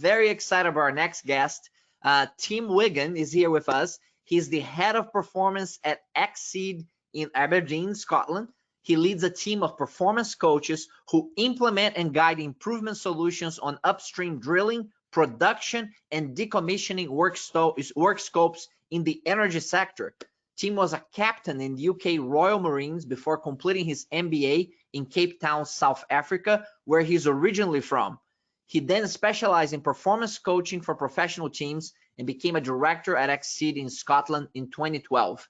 Very excited about our next guest. Tim Wigham is here with us. He's the head of performance at Exceed in Aberdeen, Scotland. He leads a team of performance coaches who implement and guide improvement solutions on upstream drilling, production, and decommissioning work scopes in the energy sector. Tim was a captain in the UK Royal Marines before completing his MBA in Cape Town, South Africa, where he's originally from. He then specialized in performance coaching for professional teams and became a director at Exceed in Scotland in 2012.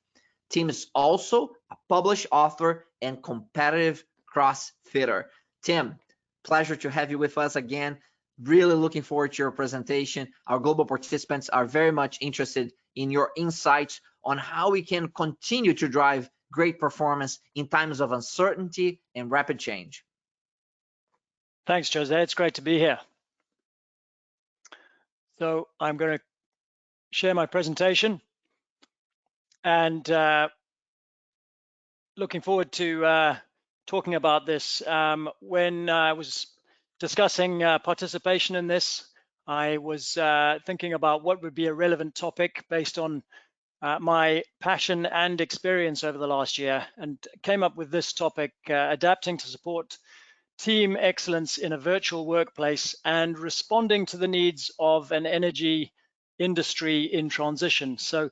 Tim is also a published author and competitive CrossFitter. Tim, pleasure to have you with us again. Really looking forward to your presentation. Our global participants are very much interested in your insights on how we can continue to drive great performance in times of uncertainty and rapid change. Thanks, Jose. It's great to be here. So I'm going to share my presentation and looking forward to talking about this. When I was discussing participation in this, I was thinking about what would be a relevant topic based on my passion and experience over the last year, and came up with this topic, adapting to support team excellence in a virtual workplace and responding to the needs of an energy industry in transition. So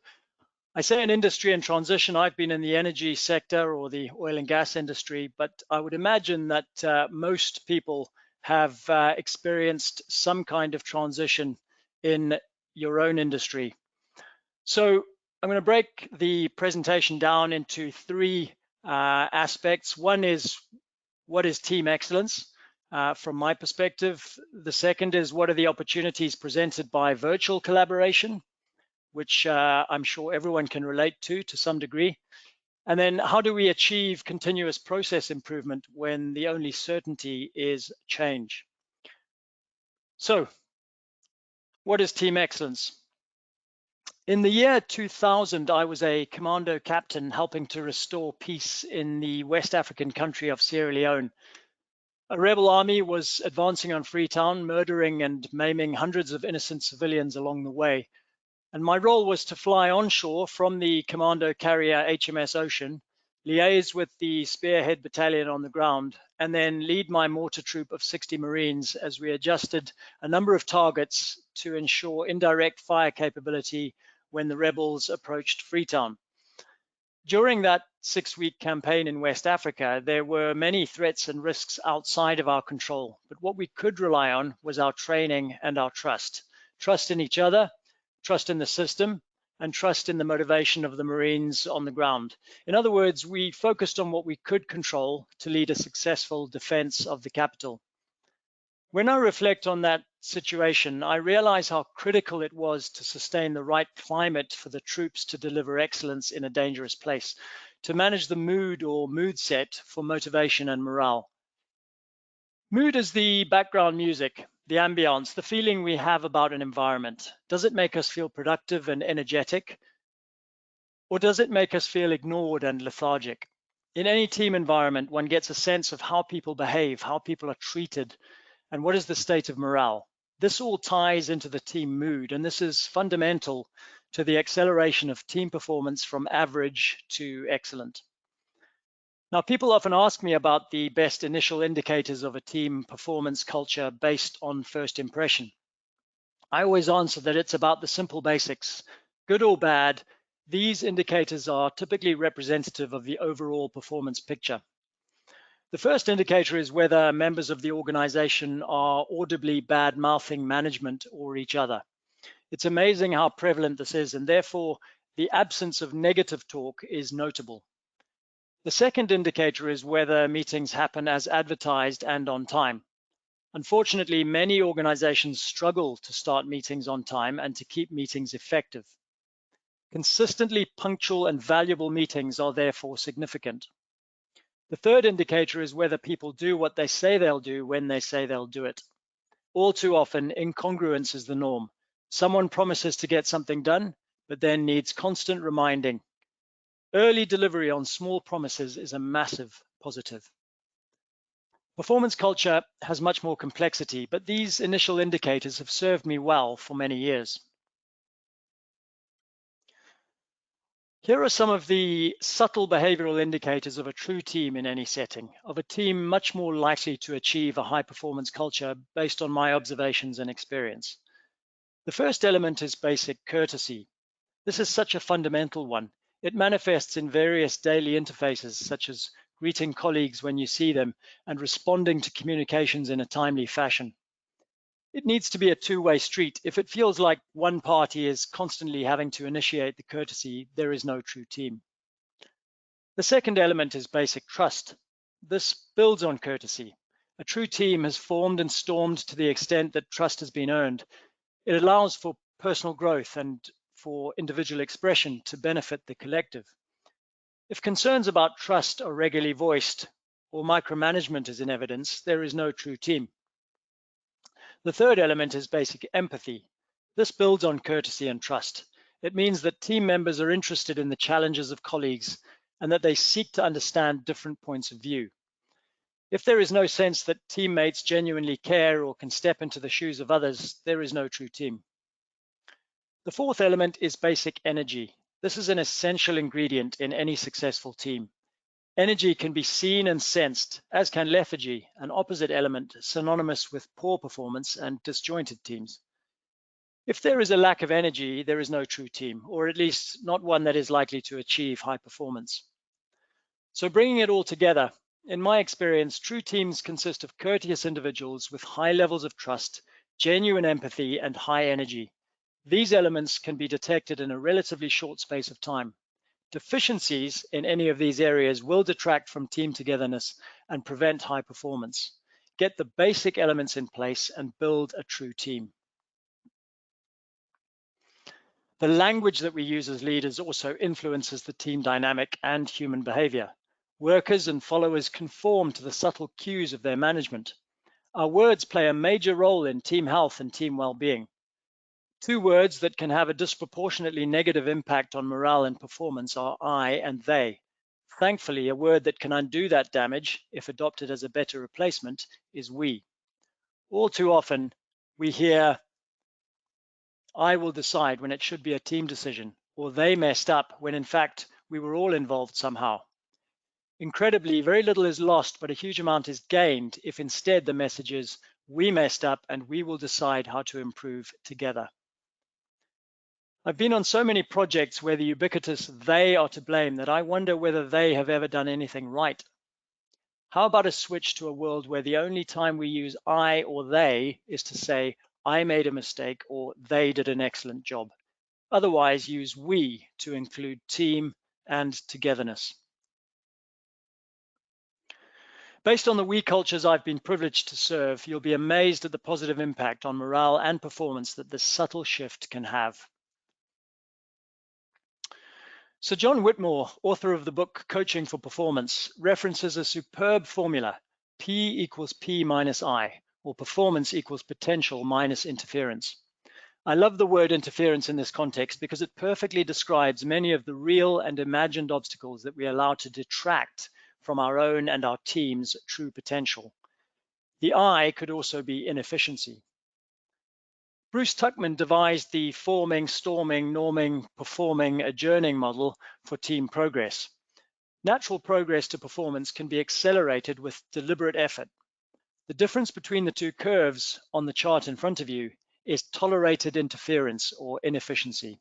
I say an industry in transition. I've been in the energy sector or the oil and gas industry, but I would imagine that most people have experienced some kind of transition in your own industry. So I'm going to break the presentation down into three aspects. One is, what is team excellence from my perspective? The second is, what are the opportunities presented by virtual collaboration, which I'm sure everyone can relate to some degree. And then how do we achieve continuous process improvement when the only certainty is change? So what is team excellence? In the year 2000, I was a commando captain helping to restore peace in the West African country of Sierra Leone. A rebel army was advancing on Freetown, murdering and maiming hundreds of innocent civilians along the way. And my role was to fly onshore from the commando carrier HMS Ocean, liaise with the spearhead battalion on the ground, and then lead my mortar troop of 60 Marines as we adjusted a number of targets to ensure indirect fire capability when the rebels approached Freetown. During that 6-week campaign in West Africa, there were many threats and risks outside of our control, but what we could rely on was our training and our trust. Trust in each other, trust in the system, and trust in the motivation of the Marines on the ground. In other words, we focused on what we could control to lead a successful defense of the capital. When I reflect on that situation, I realize how critical it was to sustain the right climate for the troops to deliver excellence in a dangerous place, to manage the mood or mood set for motivation and morale. Mood is the background music, the ambience, the feeling we have about an environment. Does it make us feel productive and energetic? Or does it make us feel ignored and lethargic? In any team environment, one gets a sense of how people behave, how people are treated, and what is the state of morale. This all ties into the team mood, and this is fundamental to the acceleration of team performance from average to excellent. Now, people often ask me about the best initial indicators of a team performance culture based on first impression. I always answer that it's about the simple basics. Good or bad, these indicators are typically representative of the overall performance picture. The first indicator is whether members of the organization are audibly bad-mouthing management or each other. It's amazing how prevalent this is, and therefore the absence of negative talk is notable. The second indicator is whether meetings happen as advertised and on time. Unfortunately, many organizations struggle to start meetings on time and to keep meetings effective. Consistently punctual and valuable meetings are therefore significant. The third indicator is whether people do what they say they'll do when they say they'll do it. All too often, incongruence is the norm. Someone promises to get something done, but then needs constant reminding. Early delivery on small promises is a massive positive. Performance culture has much more complexity, but these initial indicators have served me well for many years. Here are some of the subtle behavioral indicators of a true team in any setting, of a team much more likely to achieve a high performance culture based on my observations and experience. The first element is basic courtesy. This is such a fundamental one. It manifests in various daily interfaces, such as greeting colleagues when you see them and responding to communications in a timely fashion. It needs to be a two-way street. If it feels like one party is constantly having to initiate the courtesy, there is no true team. The second element is basic trust. This builds on courtesy. A true team has formed and stormed to the extent that trust has been earned. It allows for personal growth and for individual expression to benefit the collective. If concerns about trust are regularly voiced or micromanagement is in evidence, there is no true team. The third element is basic empathy. This builds on courtesy and trust. It means that team members are interested in the challenges of colleagues and that they seek to understand different points of view. If there is no sense that teammates genuinely care or can step into the shoes of others, there is no true team. The fourth element is basic energy. This is an essential ingredient in any successful team. Energy can be seen and sensed, as can lethargy, an opposite element synonymous with poor performance and disjointed teams. If there is a lack of energy, there is no true team, or at least not one that is likely to achieve high performance. So bringing it all together, in my experience, true teams consist of courteous individuals with high levels of trust, genuine empathy, and high energy. These elements can be detected in a relatively short space of time. Deficiencies in any of these areas will detract from team togetherness and prevent high performance. Get the basic elements in place and build a true team. The language that we use as leaders also influences the team dynamic and human behavior. Workers and followers conform to the subtle cues of their management. Our words play a major role in team health and team well-being. Two words that can have a disproportionately negative impact on morale and performance are I and they. Thankfully, a word that can undo that damage, if adopted as a better replacement, is we. All too often, we hear, I will decide, when it should be a team decision, or they messed up when in fact we were all involved somehow. Incredibly, very little is lost, but a huge amount is gained if instead the message is, we messed up and we will decide how to improve together. I've been on so many projects where the ubiquitous they are to blame that I wonder whether they have ever done anything right. How about a switch to a world where the only time we use I or they is to say, I made a mistake or they did an excellent job. Otherwise, use we to include team and togetherness. Based on the we cultures I've been privileged to serve, you'll be amazed at the positive impact on morale and performance that this subtle shift can have. So John Whitmore, author of the book Coaching for Performance, references a superb formula, P equals P minus I, or performance equals potential minus interference. I love the word interference in this context because it perfectly describes many of the real and imagined obstacles that we allow to detract from our own and our team's true potential. The I could also be inefficiency. Bruce Tuckman devised the forming, storming, norming, performing, adjourning model for team progress. Natural progress to performance can be accelerated with deliberate effort. The difference between the two curves on the chart in front of you is tolerated interference or inefficiency.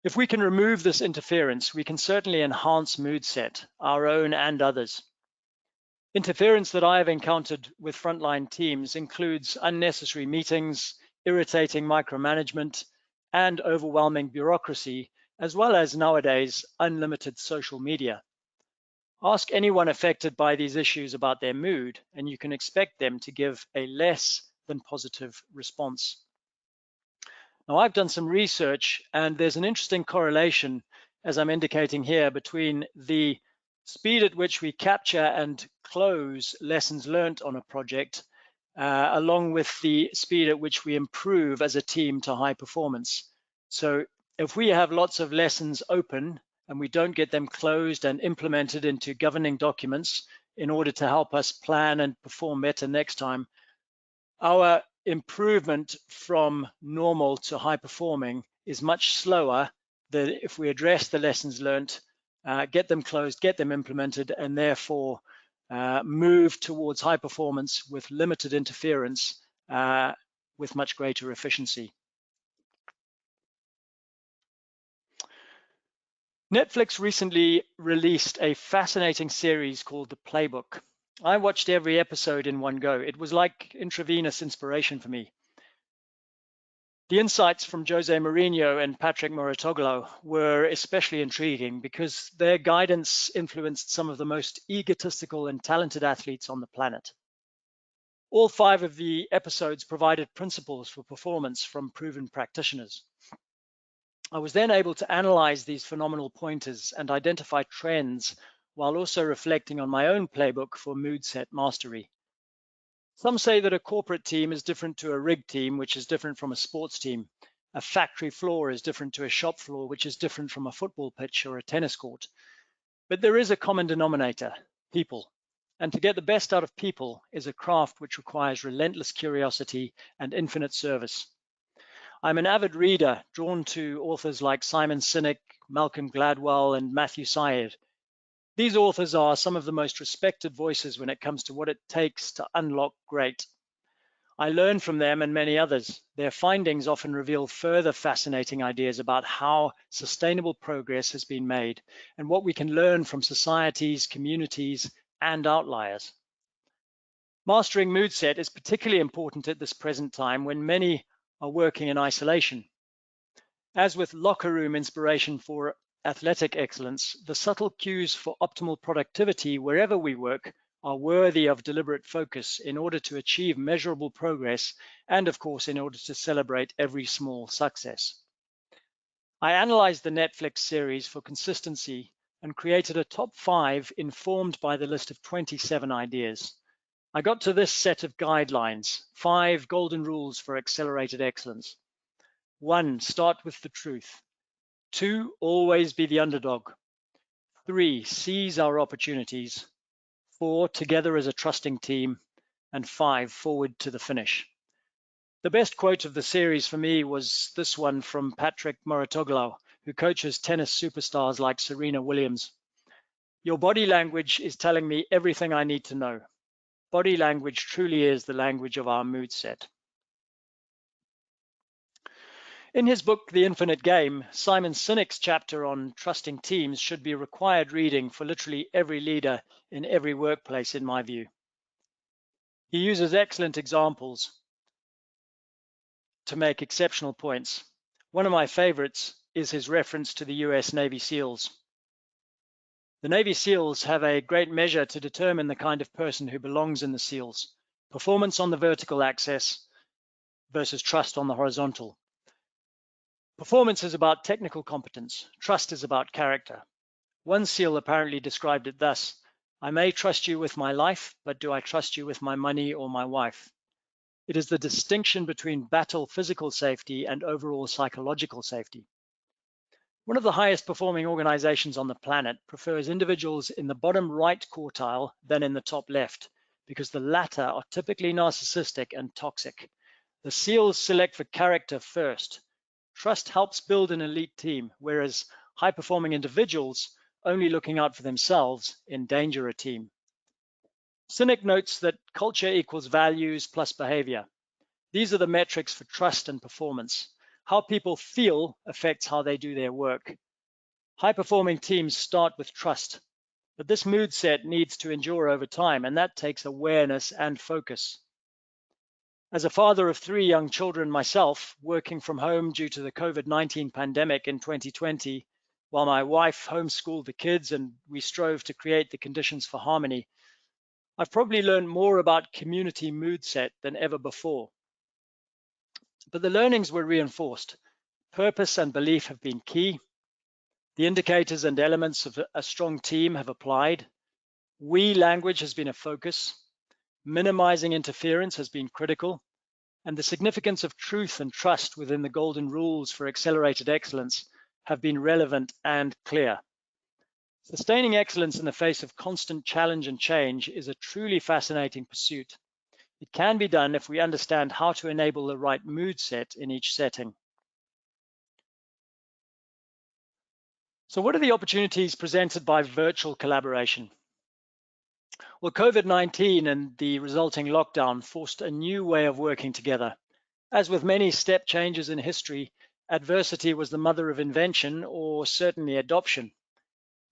If we can remove this interference, we can certainly enhance mood set, our own and others. Interference that I have encountered with frontline teams includes unnecessary meetings, irritating micromanagement, and overwhelming bureaucracy, as well as nowadays unlimited social media. Ask anyone affected by these issues about their mood, and you can expect them to give a less than positive response. Now, I've done some research, and there's an interesting correlation, as I'm indicating here, between the speed at which we capture and close lessons learned on a project, along with the speed at which we improve as a team to high performance. So if we have lots of lessons open and we don't get them closed and implemented into governing documents in order to help us plan and perform better next time. Our improvement from normal to high performing is much slower than if we address the lessons learned, get them closed, get them implemented, and therefore move towards high performance with limited interference with much greater efficiency. Netflix recently released a fascinating series called The Playbook. I watched every episode in one go. It was like intravenous inspiration for me. The insights from Jose Mourinho and Patrick Mouratoglou were especially intriguing because their guidance influenced some of the most egotistical and talented athletes on the planet. All 5 of the episodes provided principles for performance from proven practitioners. I was then able to analyze these phenomenal pointers and identify trends while also reflecting on my own playbook for mood set mastery. Some say that a corporate team is different to a rig team, which is different from a sports team. A factory floor is different to a shop floor, which is different from a football pitch or a tennis court. But there is a common denominator, people. And to get the best out of people is a craft which requires relentless curiosity and infinite service. I'm an avid reader, drawn to authors like Simon Sinek, Malcolm Gladwell, and Matthew Syed. These authors are some of the most respected voices when it comes to what it takes to unlock great. I learn from them and many others. Their findings often reveal further fascinating ideas about how sustainable progress has been made and what we can learn from societies, communities, and outliers. Mastering mood set is particularly important at this present time when many are working in isolation. As with locker room inspiration for athletic excellence, the subtle cues for optimal productivity wherever we work are worthy of deliberate focus in order to achieve measurable progress and, of course, in order to celebrate every small success. I analyzed the Netflix series for consistency and created a top 5 informed by the list of 27 ideas. I got to this set of guidelines, 5 golden rules for accelerated excellence. 1, start with the truth. 2, always be the underdog. 3, seize our opportunities. 4, together as a trusting team. And 5, forward to the finish. The best quote of the series for me was this one from Patrick Mouratoglou, who coaches tennis superstars like Serena Williams. Your body language is telling me everything I need to know. Body language truly is the language of our mood set. In his book, The Infinite Game, Simon Sinek's chapter on trusting teams should be required reading for literally every leader in every workplace, in my view. He uses excellent examples to make exceptional points. One of my favorites is his reference to the US Navy SEALs. The Navy SEALs have a great measure to determine the kind of person who belongs in the SEALs: performance on the vertical axis versus trust on the horizontal. Performance is about technical competence. Trust is about character. One SEAL apparently described it thus: I may trust you with my life, but do I trust you with my money or my wife? It is the distinction between battle physical safety and overall psychological safety. One of the highest performing organizations on the planet prefers individuals in the bottom right quartile than in the top left, because the latter are typically narcissistic and toxic. The SEALs select for character first. Trust helps build an elite team, whereas high-performing individuals, only looking out for themselves, endanger a team. Sinek notes that culture equals values plus behavior. These are the metrics for trust and performance. How people feel affects how they do their work. High-performing teams start with trust, but this mood set needs to endure over time, and that takes awareness and focus. As a father of 3 young children myself, working from home due to the COVID-19 pandemic in 2020, while my wife homeschooled the kids and we strove to create the conditions for harmony, I've probably learned more about community mood set than ever before. But the learnings were reinforced. Purpose and belief have been key. The indicators and elements of a strong team have applied. We language has been a focus. Minimizing interference has been critical. And the significance of truth and trust within the golden rules for accelerated excellence have been relevant and clear. Sustaining excellence in the face of constant challenge and change is a truly fascinating pursuit. It can be done if we understand how to enable the right mood set in each setting. So what are the opportunities presented by virtual collaboration? Well, COVID-19 and the resulting lockdown forced a new way of working together. As with many step changes in history, adversity was the mother of invention, or certainly adoption.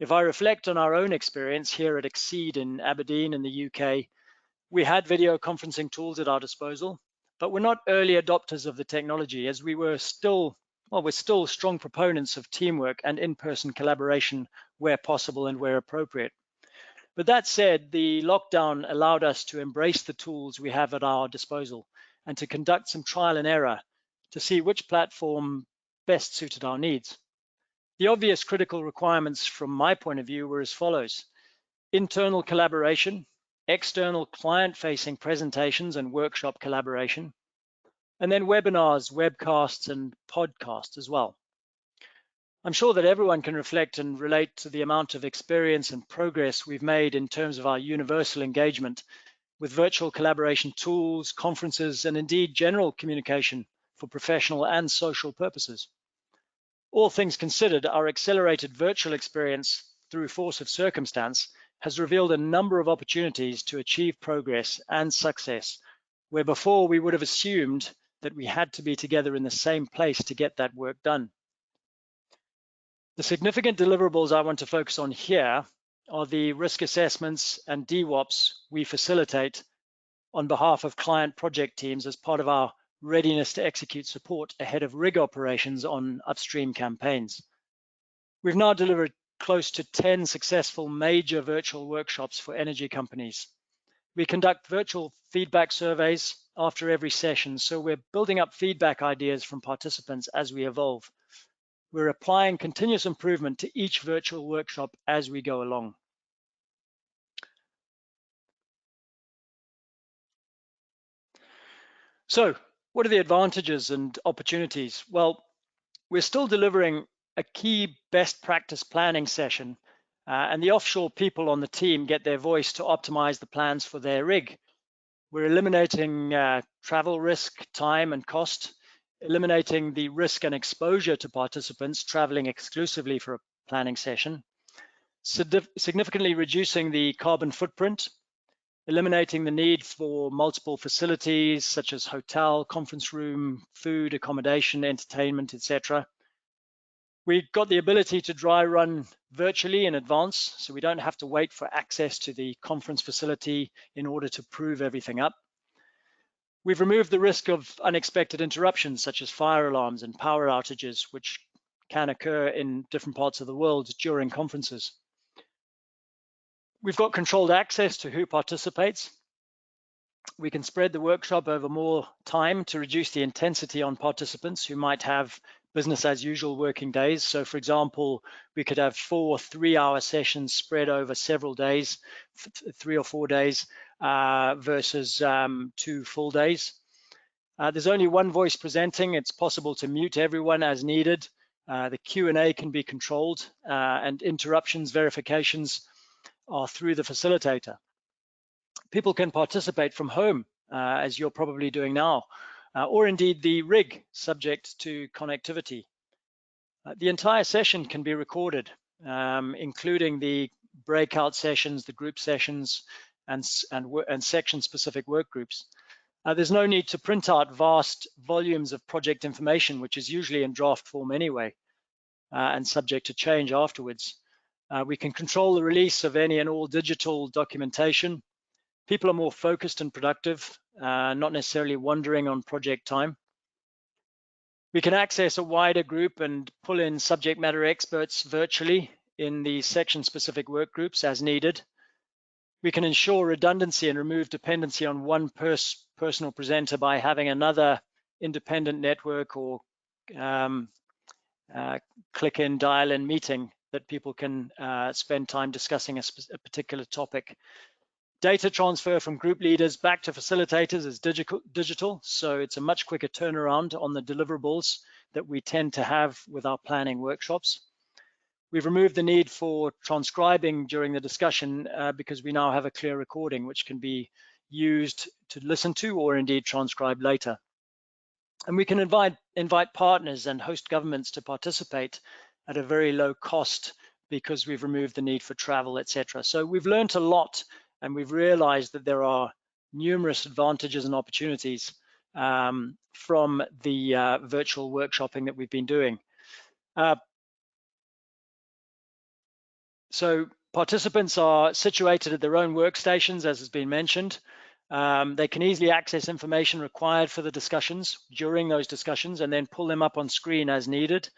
If I reflect on our own experience here at Exceed in Aberdeen in the UK, we had video conferencing tools at our disposal, but we're not early adopters of the technology, as we're still strong proponents of teamwork and in-person collaboration where possible and where appropriate. But that said, the lockdown allowed us to embrace the tools we have at our disposal and to conduct some trial and error to see which platform best suited our needs. The obvious critical requirements from my point of view were as follows: internal collaboration, external client-facing presentations and workshop collaboration, and then webinars, webcasts, and podcasts as well. I'm sure that everyone can reflect and relate to the amount of experience and progress we've made in terms of our universal engagement with virtual collaboration tools, conferences, and indeed general communication for professional and social purposes. All things considered, our accelerated virtual experience through force of circumstance has revealed a number of opportunities to achieve progress and success, where before we would have assumed that we had to be together in the same place to get that work done. The significant deliverables I want to focus on here are the risk assessments and DWOPs we facilitate on behalf of client project teams as part of our readiness to execute support ahead of rig operations on upstream campaigns. We've now delivered close to 10 successful major virtual workshops for energy companies. We conduct virtual feedback surveys after every session, so we're building up feedback ideas from participants as we evolve. We're applying continuous improvement to each virtual workshop as we go along. So, what are the advantages and opportunities? Well, we're still delivering a key best practice planning session, and the offshore people on the team get their voice to optimize the plans for their rig. We're eliminating travel risk, time, and cost, eliminating the risk and exposure to participants traveling exclusively for a planning session, significantly reducing the carbon footprint, eliminating the need for multiple facilities such as hotel, conference room, food, accommodation, entertainment, etc. We've got the ability to dry run virtually in advance, so we don't have to wait for access to the conference facility in order to prove everything up. We've removed the risk of unexpected interruptions such as fire alarms and power outages, which can occur in different parts of the world during conferences. We've got controlled access to who participates. We can spread the workshop over more time to reduce the intensity on participants who might have business as usual working days. So for example, we could have 4 3-hour sessions spread over several days, 3 or 4 days versus 2 full days. There's only one voice presenting. It's possible to mute everyone as needed. The Q&A can be controlled and interruptions verifications are through the facilitator. People can participate from home, as you're probably doing now, or indeed the rig, subject to connectivity. The entire session can be recorded, including the breakout sessions, the group sessions, and section-specific work groups. There's no need to print out vast volumes of project information, which is usually in draft form anyway, and subject to change afterwards. We can control the release of any and all digital documentation. People are more focused and productive, not necessarily wandering on project time. We can access a wider group and pull in subject matter experts virtually in the section-specific work groups as needed. We can ensure redundancy and remove dependency on one personal presenter by having another independent network or click-in, dial-in meeting that people can spend time discussing a particular topic. Data transfer from group leaders back to facilitators is digital, so it's a much quicker turnaround on the deliverables that we tend to have with our planning workshops. We've removed the need for transcribing during the discussion because we now have a clear recording which can be used to listen to or indeed transcribe later. And we can invite partners and host governments to participate at a very low cost because we've removed the need for travel, etc. So we've learned a lot, and we've realized that there are numerous advantages and opportunities from the virtual workshopping that we've been doing. So participants are situated at their own workstations, as has been mentioned. They can easily access information required for the discussions during those discussions and then pull them up on screen as needed.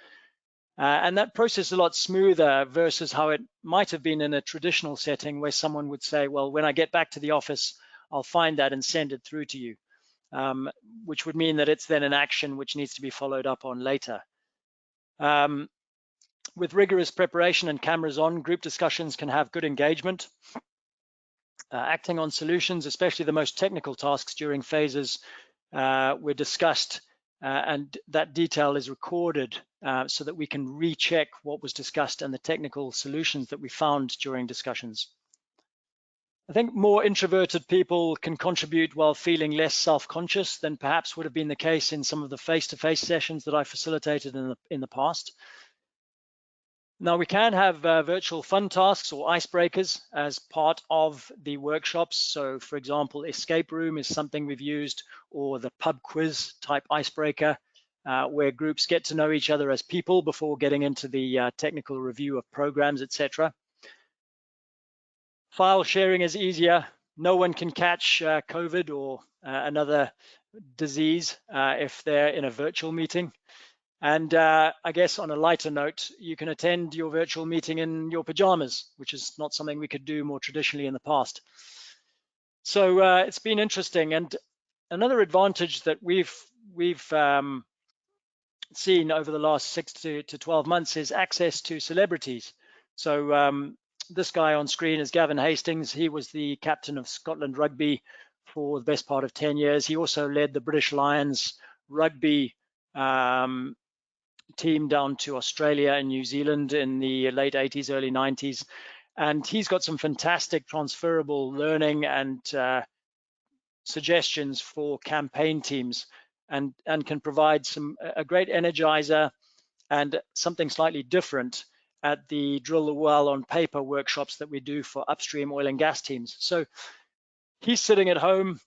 And that process is a lot smoother versus how it might have been in a traditional setting where someone would say, well, when I get back to the office, I'll find that and send it through to you, which would mean that it's then an action which needs to be followed up on later. With rigorous preparation and cameras on, group discussions can have good engagement. Acting on solutions, especially the most technical tasks during phases, were discussed and that detail is recorded so that we can recheck what was discussed and the technical solutions that we found during discussions. I think more introverted people can contribute while feeling less self-conscious than perhaps would have been the case in some of the face-to-face sessions that I facilitated in the past. Now, we can have virtual fun tasks or icebreakers as part of the workshops. So, for example, escape room is something we've used, or the pub quiz type icebreaker, where groups get to know each other as people before getting into the technical review of programs, etc. File sharing is easier. No one can catch COVID or another disease if they're in a virtual meeting. And I guess on a lighter note, you can attend your virtual meeting in your pajamas, which is not something we could do more traditionally in the past. So it's been interesting. And another advantage that we've seen over the last 6 to 12 months is access to celebrities. So this guy on screen is Gavin Hastings. He was the captain of Scotland Rugby for the best part of 10 years. He also led the British Lions rugby team down to Australia and New Zealand in the late 80s, early 90s. And he's got some fantastic transferable learning and suggestions for campaign teams and can provide a great energizer and something slightly different at the drill the well on paper workshops that we do for upstream oil and gas teams. So he's sitting at home.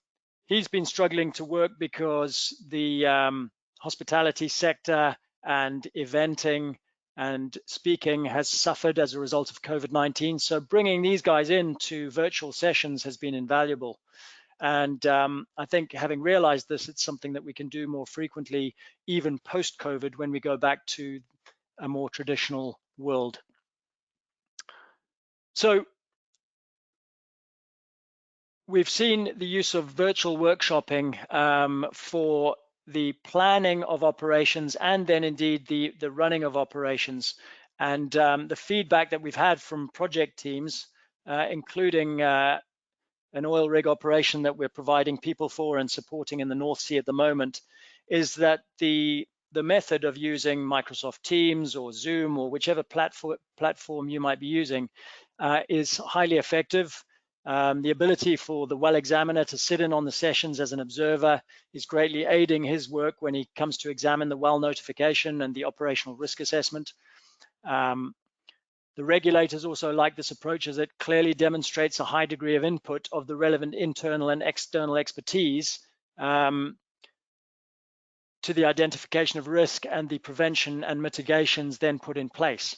He's been struggling to work because the hospitality sector and eventing and speaking has suffered as a result of COVID-19. So bringing these guys into virtual sessions has been invaluable. And I think having realized this, it's something that we can do more frequently, even post-COVID, when we go back to a more traditional world. So we've seen the use of virtual workshopping for the planning of operations and then indeed the running of operations. And the feedback that we've had from project teams, including an oil rig operation that we're providing people for and supporting in the North Sea at the moment, is that the method of using Microsoft Teams or Zoom or whichever platform you might be using is highly effective. The ability for the well examiner to sit in on the sessions as an observer is greatly aiding his work when he comes to examine the well notification and the operational risk assessment. The regulators also like this approach as it clearly demonstrates a high degree of input of the relevant internal and external expertise to the identification of risk and the prevention and mitigations then put in place.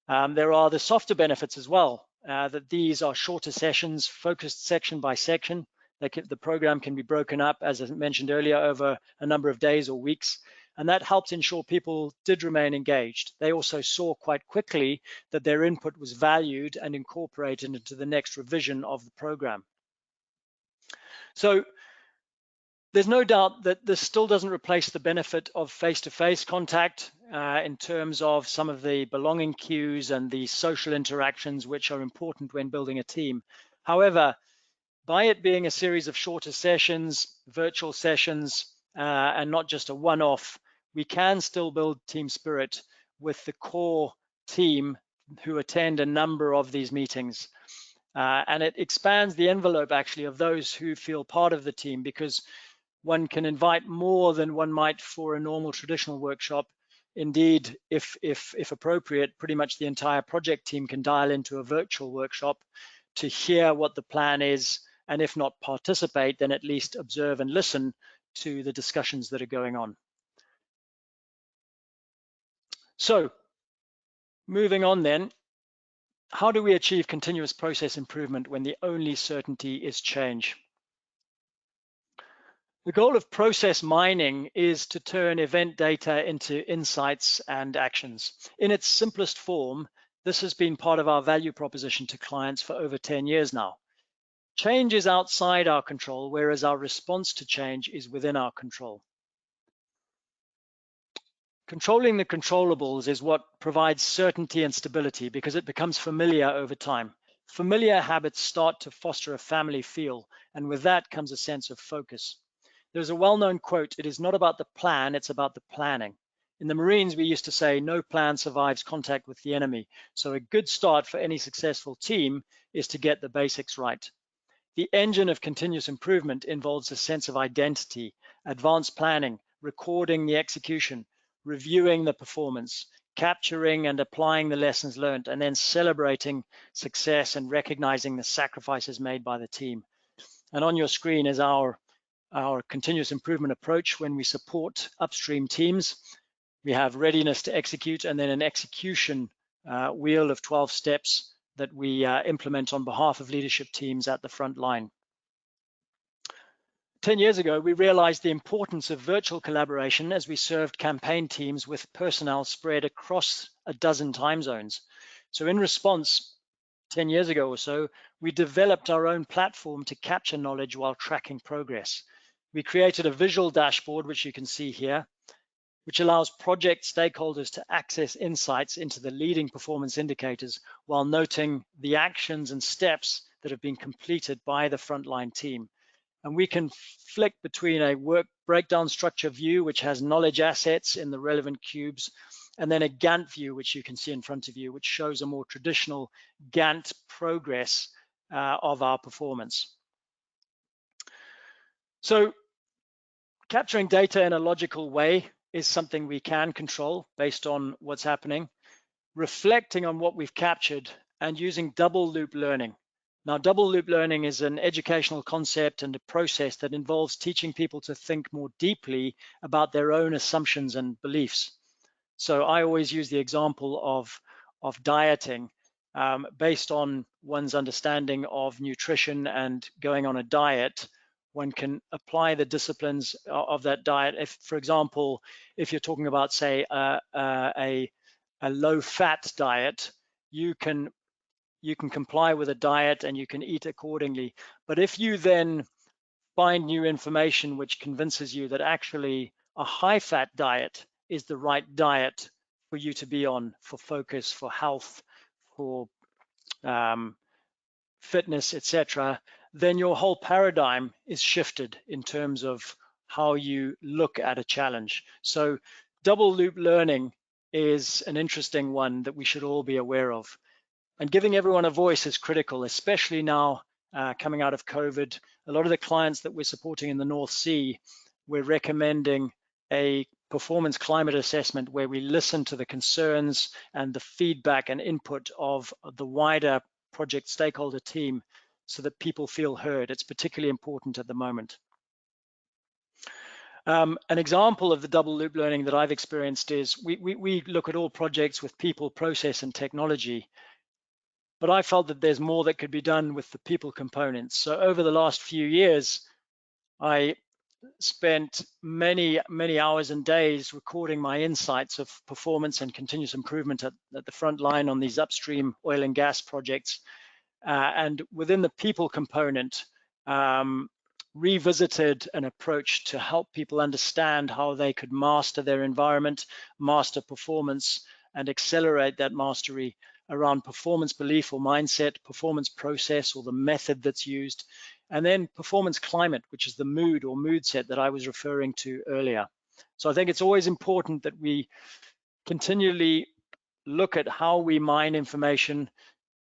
There are the softer benefits as well, that these are shorter sessions, focused section by section. The program can be broken up, as I mentioned earlier, over a number of days or weeks. And that helped ensure people did remain engaged. They also saw quite quickly that their input was valued and incorporated into the next revision of the program. So there's no doubt that this still doesn't replace the benefit of face-to-face contact in terms of some of the belonging cues and the social interactions which are important when building a team. However, by it being a series of shorter sessions, virtual sessions, and not just a one-off, we can still build team spirit with the core team who attend a number of these meetings. And it expands the envelope actually of those who feel part of the team, because one can invite more than one might for a normal traditional workshop. Indeed, if appropriate, pretty much the entire project team can dial into a virtual workshop to hear what the plan is, and if not participate, then at least observe and listen to the discussions that are going on. So, moving on then, how do we achieve continuous process improvement when the only certainty is change? The goal of process mining is to turn event data into insights and actions. In its simplest form, this has been part of our value proposition to clients for over 10 years now. Change is outside our control, whereas our response to change is within our control. Controlling the controllables is what provides certainty and stability, because it becomes familiar over time. Familiar habits start to foster a family feel, and with that comes a sense of focus. There's a well-known quote, "It is not about the plan, it's about the planning." In the Marines, we used to say, "No plan survives contact with the enemy." So a good start for any successful team is to get the basics right. The engine of continuous improvement involves a sense of identity, advanced planning, recording the execution, reviewing the performance, capturing and applying the lessons learned, and then celebrating success and recognizing the sacrifices made by the team. And on your screen is our continuous improvement approach when we support upstream teams. We have readiness to execute, and then an execution wheel of 12 steps that we implement on behalf of leadership teams at the front line. 10 years ago, we realized the importance of virtual collaboration as we served campaign teams with personnel spread across a dozen time zones. So in response, 10 years ago or so, we developed our own platform to capture knowledge while tracking progress. We created a visual dashboard, which you can see here, which allows project stakeholders to access insights into the leading performance indicators while noting the actions and steps that have been completed by the frontline team. And we can flick between a work breakdown structure view, which has knowledge assets in the relevant cubes, and then a Gantt view, which you can see in front of you, which shows a more traditional Gantt progress of our performance. So capturing data in a logical way is something we can control based on what's happening, reflecting on what we've captured, and using double loop learning. Now, double loop learning is an educational concept and a process that involves teaching people to think more deeply about their own assumptions and beliefs. So I always use the example of dieting. Based on one's understanding of nutrition and going on a diet, one can apply the disciplines of that diet. If, for example, if you're talking about, say, a low-fat diet, you can comply with a diet and you can eat accordingly. But if you then find new information which convinces you that actually a high-fat diet is the right diet for you to be on, for focus, for health, for fitness, etc., then your whole paradigm is shifted in terms of how you look at a challenge. So double loop learning is an interesting one that we should all be aware of. And giving everyone a voice is critical, especially now coming out of COVID. A lot of the clients that we're supporting in the North Sea, we're recommending a performance climate assessment where we listen to the concerns and the feedback and input of the wider project stakeholder team so that people feel heard. It's particularly important at the moment. An example of the double loop learning that I've experienced is we look at all projects with people, process, and technology. But I felt that there's more that could be done with the people components. So over the last few years, I spent many hours and days recording my insights of performance and continuous improvement at the front line on these upstream oil and gas projects. And within the people component, revisited an approach to help people understand how they could master their environment, master performance, and accelerate that mastery around performance belief or mindset, performance process or the method that's used, and then performance climate, which is the mood or mood set that I was referring to earlier. So I think it's always important that we continually look at how we mine information,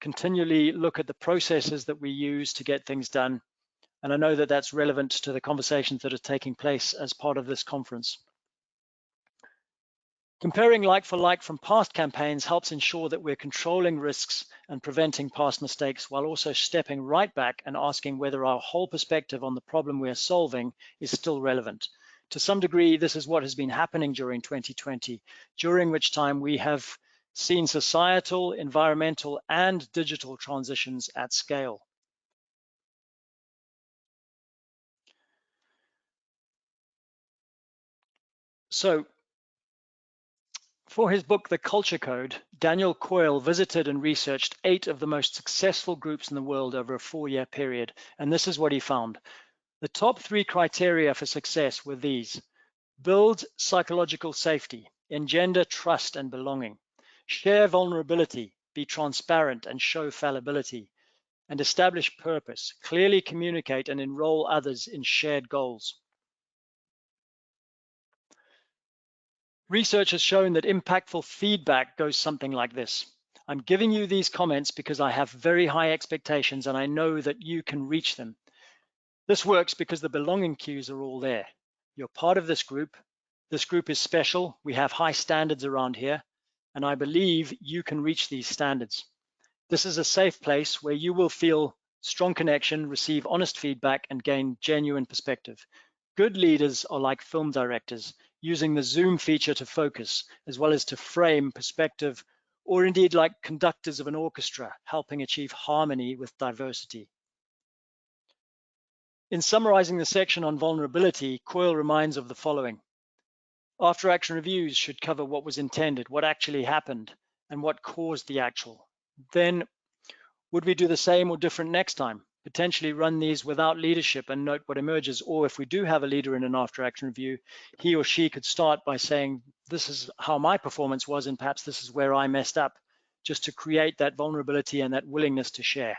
continually look at the processes that we use to get things done. And I know that that's relevant to the conversations that are taking place as part of this conference. Comparing like for like from past campaigns helps ensure that we're controlling risks and preventing past mistakes, while also stepping right back and asking whether our whole perspective on the problem we are solving is still relevant. To some degree, this is what has been happening during 2020, during which time we have seen societal, environmental, and digital transitions at scale. So, for his book, The Culture Code, Daniel Coyle visited and researched 8 of the most successful groups in the world over a 4-year period, and this is what he found. The top 3 criteria for success were these: build psychological safety, engender trust and belonging, share vulnerability, be transparent and show fallibility, and establish purpose, clearly communicate and enroll others in shared goals. Research has shown that impactful feedback goes something like this. I'm giving you these comments because I have very high expectations and I know that you can reach them. This works because the belonging cues are all there. You're part of this group. This group is special. We have high standards around here, and I believe you can reach these standards. This is a safe place where you will feel strong connection, receive honest feedback, and gain genuine perspective. Good leaders are like film directors, using the zoom feature to focus, as well as to frame perspective, or indeed like conductors of an orchestra, helping achieve harmony with diversity. In summarizing the section on vulnerability, Coyle reminds of the following. After action reviews should cover what was intended, what actually happened, and what caused the actual. Then, would we do the same or different next time? Potentially run these without leadership and note what emerges, or if we do have a leader in an after action review, he or she could start by saying, this is how my performance was, and perhaps this is where I messed up, just to create that vulnerability and that willingness to share.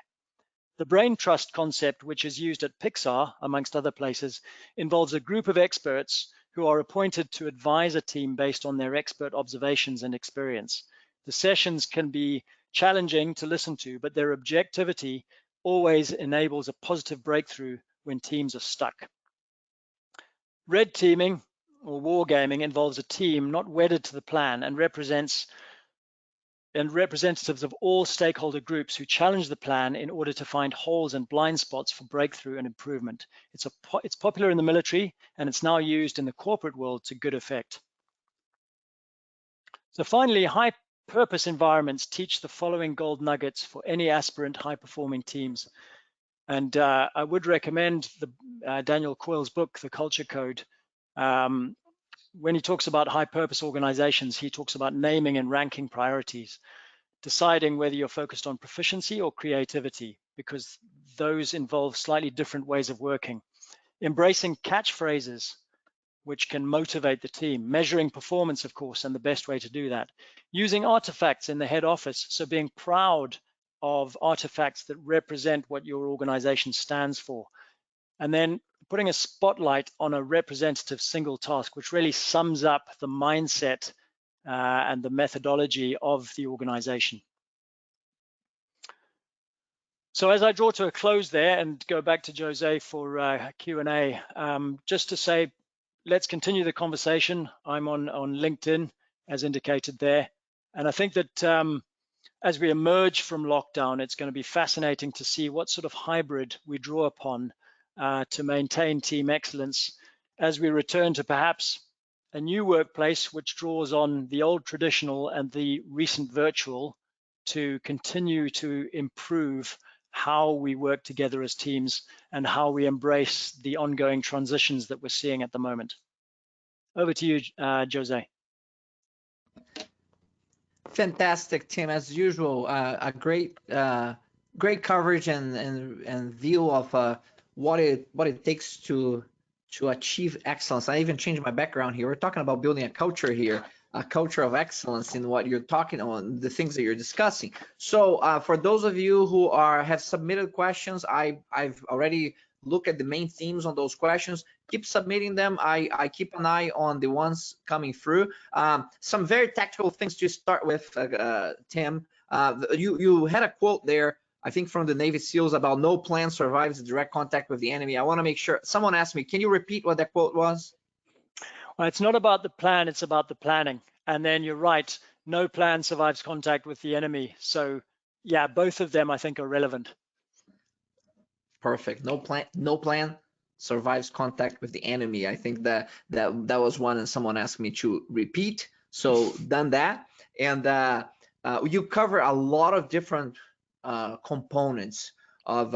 The brain trust concept, which is used at Pixar, amongst other places, involves a group of experts who are appointed to advise a team based on their expert observations and experience. The sessions can be challenging to listen to, but their objectivity always enables a positive breakthrough when teams are stuck. Red teaming or wargaming involves a team not wedded to the plan and representatives of all stakeholder groups who challenge the plan in order to find holes and blind spots for breakthrough and improvement. It's popular in the military, and it's now used in the corporate world to good effect. So finally, high-purpose environments teach the following gold nuggets for any aspirant high-performing teams. And I would recommend Daniel Coyle's book, The Culture Code. When he talks about high-purpose organizations, he talks about naming and ranking priorities, deciding whether you're focused on proficiency or creativity, because those involve slightly different ways of working. Embracing catchphrases, which can motivate the team. Measuring performance, of course, and the best way to do that. Using artifacts in the head office, so being proud of artifacts that represent what your organization stands for. And then putting a spotlight on a representative single task, which really sums up the mindset and the methodology of the organization. So as I draw to a close there and go back to Jose for Q&A, just to say, let's continue the conversation. I'm on LinkedIn, as indicated there. And I think that as we emerge from lockdown, it's going to be fascinating to see what sort of hybrid we draw upon to maintain team excellence as we return to perhaps a new workplace which draws on the old traditional and the recent virtual to continue to improve how we work together as teams and how we embrace the ongoing transitions that we're seeing at the moment. Over to you, Jose. Fantastic, Tim, as usual. A great coverage and view of what it takes to achieve excellence. I even changed my background here. We're talking about building a culture here, a culture of excellence in what you're talking on, the things that you're discussing. So for those of you who have submitted questions, I've already look at the main themes on those questions. Keep submitting them. I keep an eye on the ones coming through. Some very tactical things to start with, Tim. You had a quote there, I think from the Navy SEALs, about no plan survives direct contact with the enemy. I want to make sure. Someone asked me, can you repeat what that quote was? Well, it's not about the plan, it's about the planning. And then you're right, no plan survives contact with the enemy. So yeah, both of them I think are relevant. Perfect. No plan survives contact with the enemy. I think that was one, and someone asked me to repeat. So done that. And you cover a lot of different components of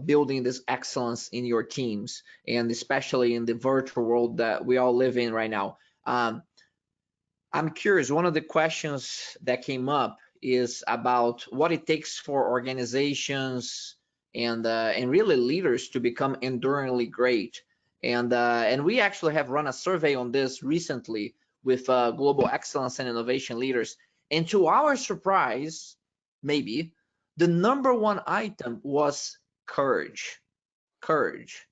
building this excellence in your teams, and especially in the virtual world that we all live in right now. I'm curious, one of the questions that came up is about what it takes for organizations and really leaders to become enduringly great. And we actually have run a survey on this recently with global excellence and innovation leaders. And to our surprise, maybe, the number one item was courage. Courage.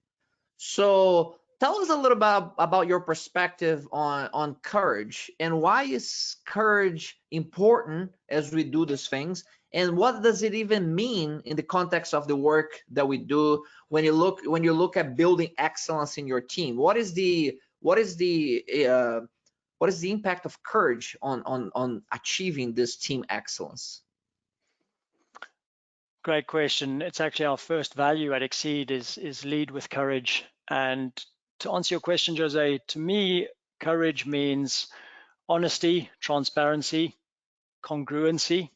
So tell us a little bit about your perspective on courage, and why is courage important as we do these things, and what does it even mean in the context of the work that we do when you look at building excellence in your team? What is the impact of courage on achieving this team excellence? Great question. It's actually our first value at Exceed is lead with courage. And to answer your question, Jose, to me, courage means honesty, transparency, congruency,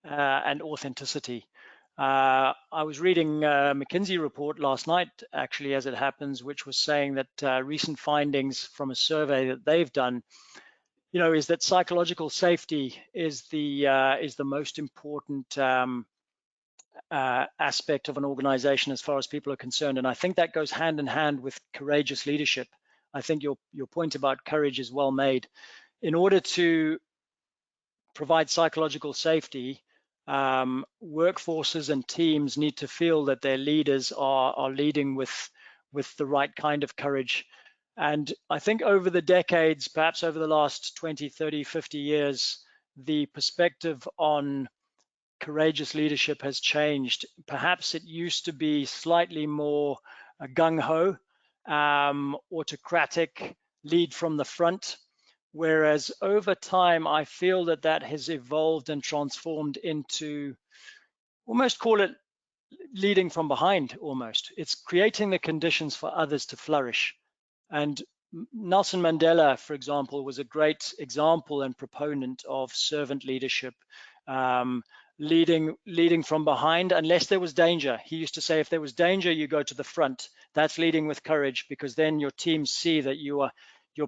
and authenticity. I was reading a McKinsey report last night, actually, as it happens, which was saying that recent findings from a survey that they've done, is that psychological safety is the most important aspect of an organization as far as people are concerned. And I think that goes hand in hand with courageous leadership. I think your point about courage is well made. In order to provide psychological safety, workforces and teams need to feel that their leaders are leading with the right kind of courage. And I think over the decades, perhaps over the last 20, 30, 50 years, the perspective on courageous leadership has changed. Perhaps it used to be slightly more gung-ho, autocratic, lead from the front, whereas over time I feel that has evolved and transformed into, almost call it leading from behind almost. It's creating the conditions for others to flourish. And Nelson Mandela, for example, was a great example and proponent of servant leadership. Leading from behind unless there was danger. He used to say, if there was danger, you go to the front. That's leading with courage, because then your teams see that you're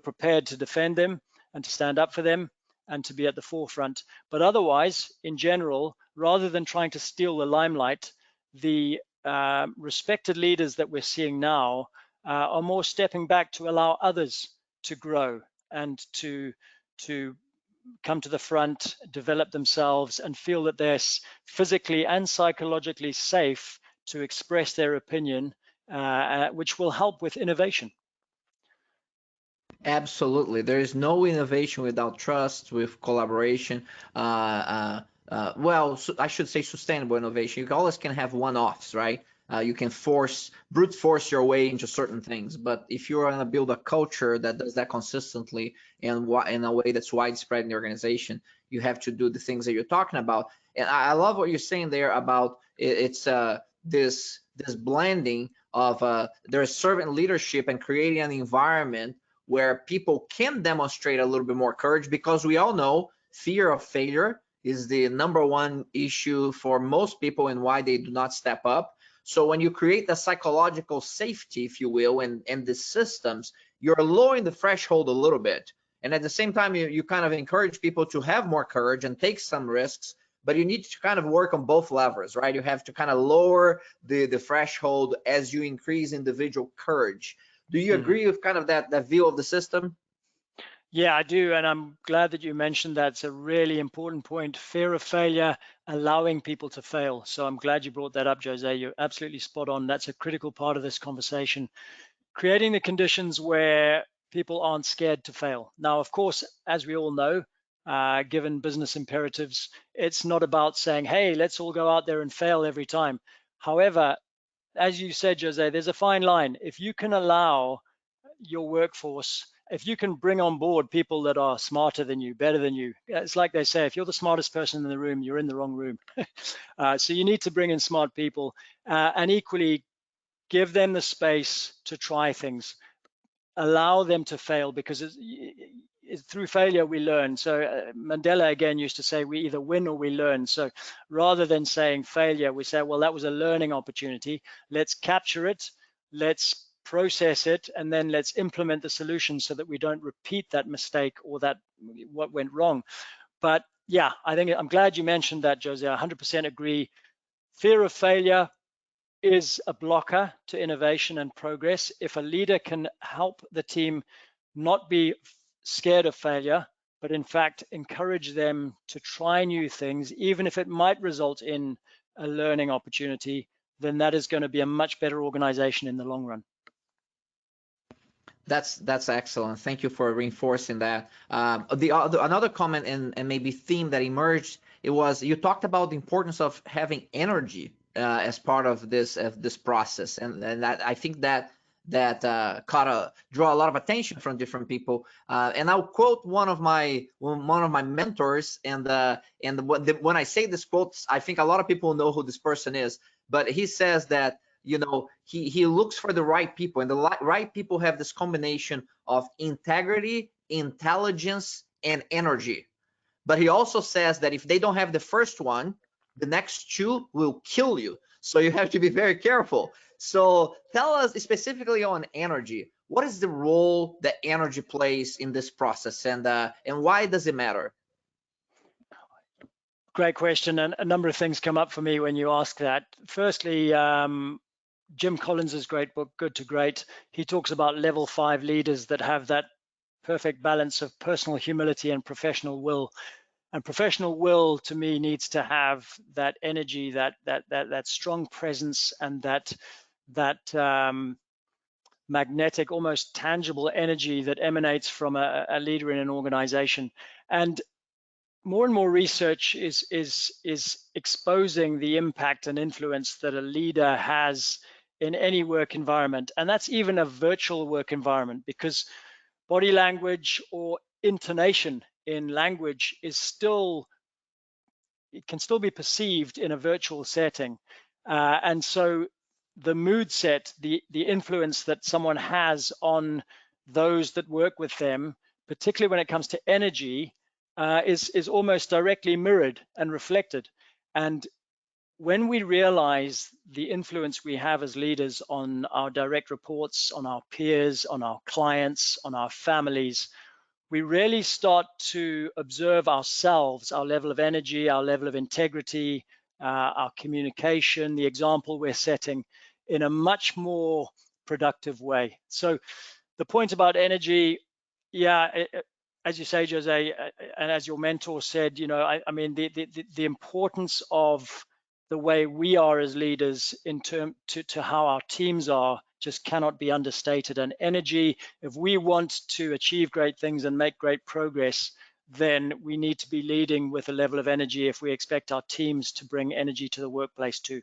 prepared to defend them and to stand up for them and to be at the forefront. But otherwise, in general, rather than trying to steal the limelight, the respected leaders that we're seeing now are more stepping back to allow others to grow and to come to the front, develop themselves, and feel that they're physically and psychologically safe to express their opinion, which will help with innovation. Absolutely. There is no innovation without trust, with collaboration. Well, I should say sustainable innovation. You always can have one-offs, right? You can brute force your way into certain things, but if you're going to build a culture that does that consistently and in a way that's widespread in the organization, you have to do the things that you're talking about. And I love what you're saying there about it's this blending of there's servant leadership and creating an environment where people can demonstrate a little bit more courage, because we all know fear of failure is the number one issue for most people and why they do not step up. So when you create the psychological safety, if you will, and the systems, you're lowering the threshold a little bit. And at the same time, you kind of encourage people to have more courage and take some risks, but you need to kind of work on both levers, right? You have to kind of lower the threshold as you increase individual courage. Do you agree with kind of that view of the system? Yeah, I do, and I'm glad that you mentioned that. It's a really important point. Fear of failure, allowing people to fail. So I'm glad you brought that up, Jose. You're absolutely spot on. That's a critical part of this conversation. Creating the conditions where people aren't scared to fail. Now, of course, as we all know, given business imperatives, it's not about saying, hey, let's all go out there and fail every time. However, as you said, Jose, there's a fine line. If you can allow your workforce, if you can bring on board people that are smarter than you, better than you, it's like they say, if you're the smartest person in the room, you're in the wrong room. So you need to bring in smart people, and equally give them the space to try things, allow them to fail, because it's through failure we learn. So Mandela again used to say, we either win or we learn. So rather than saying failure, we say, well, that was a learning opportunity. Let's capture it, let's process it, and then let's implement the solution so that we don't repeat that mistake or that what went wrong. But yeah, I think I'm glad you mentioned that, Jose. I 100% agree. Fear of failure is a blocker to innovation and progress. If a leader can help the team not be scared of failure, but in fact encourage them to try new things, even if it might result in a learning opportunity, then that is going to be a much better organization in the long run. That's excellent. Thank you for reinforcing that. Another comment and maybe theme that emerged, it was you talked about the importance of having energy as part of this process, and that, I think that draw a lot of attention from different people. And I'll quote one of my mentors, and when I say this quote, I think a lot of people know who this person is. But he says that, you know, he looks for the right people, and the right people have this combination of integrity, intelligence, and energy. But he also says that if they don't have the first one, the next two will kill you. So you have to be very careful. So tell us specifically on energy. What is the role that energy plays in this process, and why does it matter? Great question, and a number of things come up for me when you ask that. Firstly, Jim Collins's great book, Good to Great, he talks about level 5 leaders that have that perfect balance of personal humility and professional will. And professional will, to me, needs to have that energy, that strong presence, and that magnetic, almost tangible energy that emanates from a leader in an organization. And more research is exposing the impact and influence that a leader has in any work environment, and that's even a virtual work environment, because body language or intonation in language is still, it can still be perceived in a virtual setting, and so the mood set, the influence that someone has on those that work with them, particularly when it comes to energy, is almost directly mirrored and reflected. And when we realize the influence we have as leaders on our direct reports, on our peers, on our clients, on our families, we really start to observe ourselves, our level of energy, our level of integrity, our communication, the example we're setting, in a much more productive way. So the point about energy, yeah, as you say, Jose, and as your mentor said, you know, I mean, the importance of the way we are as leaders in term to how our teams are just cannot be understated. And energy, if we want to achieve great things and make great progress, then we need to be leading with a level of energy if we expect our teams to bring energy to the workplace too.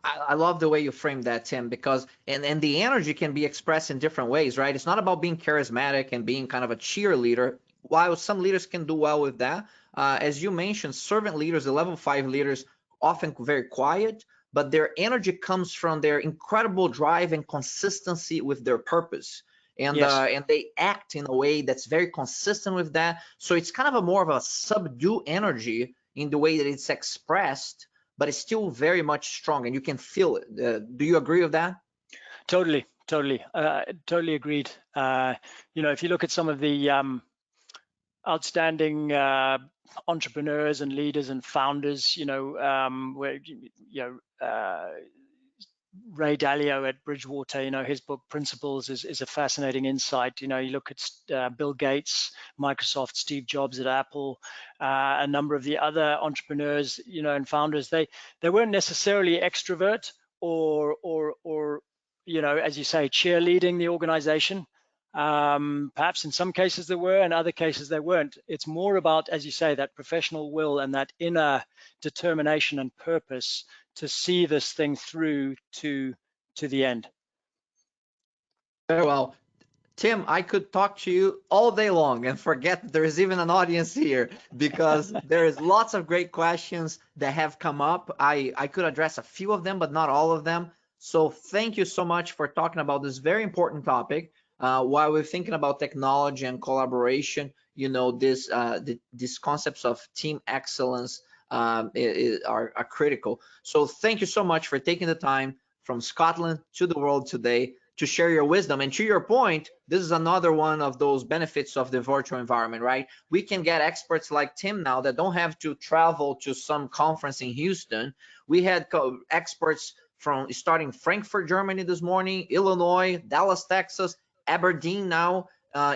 I love the way you frame that, Tim, because and the energy can be expressed in different ways, right? It's not about being charismatic and being kind of a cheerleader. While some leaders can do well with that, as you mentioned, servant leaders, the level 5 leaders, often very quiet, but their energy comes from their incredible drive and consistency with their purpose. And Yes. And they act in a way that's very consistent with that. So it's kind of a more of a subdued energy in the way that it's expressed, but it's still very much strong, and you can feel it. Do you agree with that? Totally agreed. You know, if you look at some of the outstanding entrepreneurs and leaders and founders, you know, where Ray Dalio at Bridgewater, his book Principles is a fascinating insight. You look at Bill Gates, Microsoft, Steve Jobs at Apple, a number of the other entrepreneurs, and founders. They weren't necessarily extrovert or as you say, cheerleading the organization. Perhaps in some cases they were, in other cases they weren't. It's more about, as you say, that professional will and that inner determination and purpose to see this thing through to the end. Very well. Tim, I could talk to you all day long and forget that there is even an audience here, because there is lots of great questions that have come up. I could address a few of them, but not all of them. So thank you so much for talking about this very important topic. While we're thinking about technology and collaboration, these concepts of team excellence are critical. So thank you so much for taking the time from Scotland to the world today to share your wisdom. And to your point, this is another one of those benefits of the virtual environment, right? We can get experts like Tim now that don't have to travel to some conference in Houston. We had experts from starting Frankfurt, Germany this morning, Illinois, Dallas, Texas, Aberdeen now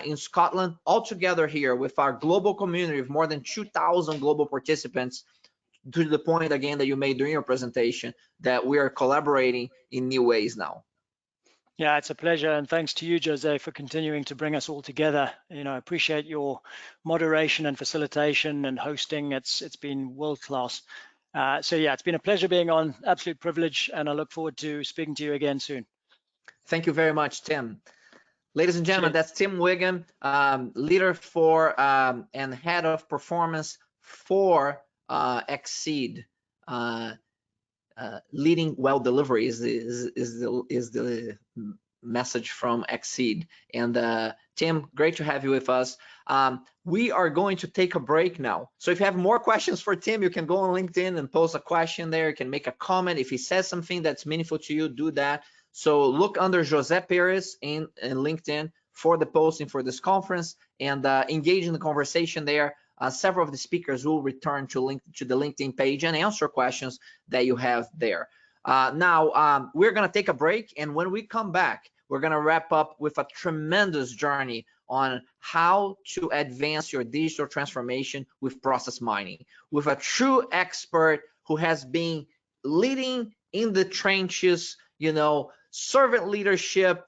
in Scotland, all together here with our global community of more than 2,000 global participants, to the point again that you made during your presentation, that we are collaborating in new ways now. Yeah, it's a pleasure, and thanks to you, Jose, for continuing to bring us all together. I appreciate your moderation and facilitation and hosting. It's been world class. So yeah, it's been a pleasure being on. Absolute privilege, and I look forward to speaking to you again soon. Thank you very much, Tim. Ladies and gentlemen, that's Tim Wigham, leader for and head of performance for Exceed. Leading well delivery is the message from Exceed. And Tim, great to have you with us. We are going to take a break now. So if you have more questions for Tim, you can go on LinkedIn and post a question there. You can make a comment. If he says something that's meaningful to you, do that. So look under Jose Perez in LinkedIn for the posting for this conference, and engage in the conversation there. Several of the speakers will return to the LinkedIn page and answer questions that you have there. Now, we're going to take a break, and when we come back, we're going to wrap up with a tremendous journey on how to advance your digital transformation with process mining, with a true expert who has been leading in the trenches, servant leadership,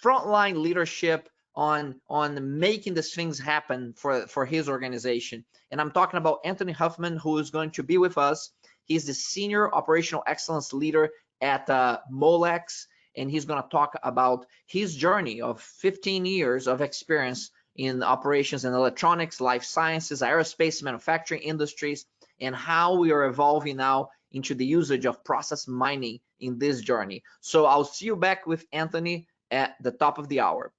frontline leadership on making these things happen for his organization. And I'm talking about Anthony Huffman, who is going to be with us. He's the Senior Operational Excellence Leader at Molex, and he's going to talk about his journey of 15 years of experience in operations in electronics, life sciences, aerospace, manufacturing industries, and how we are evolving now into the usage of process mining in this journey. So I'll see you back with Anthony at the top of the hour.